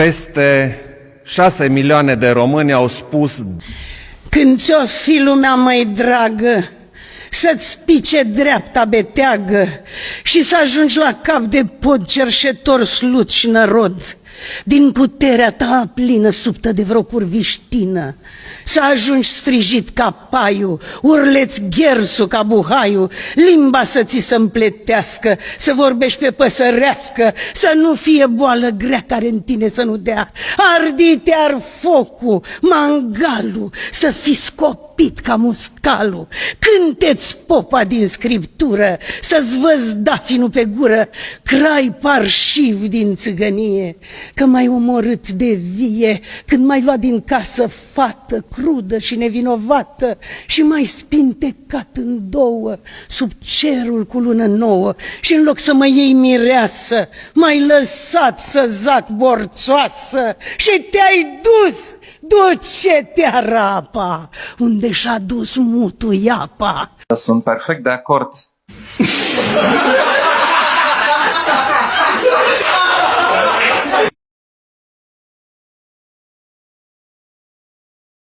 Peste 6 milioane de români au spus: când ți-o fi lumea mai dragă, să-ți pice dreapta beteagă și să ajungi la cap de pod cerșetor slut și nărod, din puterea ta plină subtă de vreo curviștină, să ajungi sfrijit ca paiu, urleți ghersu ca buhaiu, limba să ți se împletească, să vorbești pe păsărească, să nu fie boală grea care în tine să nu dea, ardite ar focul, mangalul, să fii scopit ca muscalul, cânteți popa din scriptură, să-ți văz dafinul pe gură, crai parșiv din țigănie, că m-ai omorât de vie când m-ai luat din casă fată crudă și nevinovată și m-ai spintecat în două sub cerul cu lună nouă și în loc să mă iei mireasă, m-ai lăsat să zac borțoasă și te-ai dus. Duce-te arapa, unde și-a dus mutul iapa. Sunt perfect de acord.